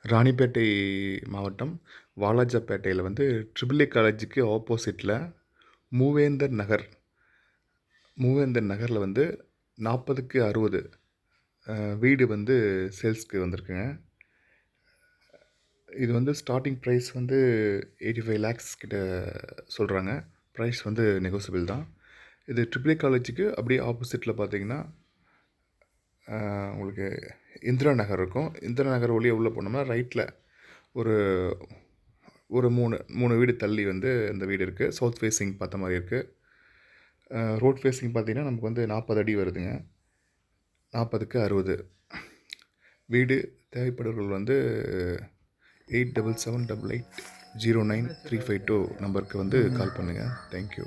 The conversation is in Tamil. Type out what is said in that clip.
ராணிப்பேட்டை மாவட்டம் வாலாஜாப்பேட்டையில் வந்து ட்ரிபிள் ஏ காலேஜுக்கு ஆப்போசிட்டில் மூவேந்தர் நகர் மூவேந்தர் நகரில் வந்து 40க்கு 60 வீடு வந்து சேல்ஸ்க்கு வந்திருக்குங்க. இது வந்து ஸ்டார்டிங் ப்ரைஸ் வந்து 85 லேக்ஸ் கிட்ட சொல்கிறாங்க. ப்ரைஸ் வந்து நெகோசியபிள் தான். இது ட்ரிபிள் ஏ காலேஜுக்கு அப்படியே ஆப்போசிட்டில் பார்த்தீங்கன்னா உங்களுக்கு இந்திரா நகர் இருக்கும். இந்திரா நகர் வழியாக உள்ளே போனோம்னா ரைட்டில் ஒரு ஒரு 3 வீடு தள்ளி வந்து இந்த வீடு இருக்குது. சவுத் ஃபேஸிங் பார்த்த மாதிரி இருக்குது. ரோட் ஃபேஸிங் பார்த்தீங்கன்னா நமக்கு வந்து 40 அடி வருதுங்க. 40க்கு 60 வீடு. தேவைப்படுவர்கள் வந்து 8778809352 நம்பருக்கு வந்து கால் பண்ணுங்கள். தேங்க்யூ.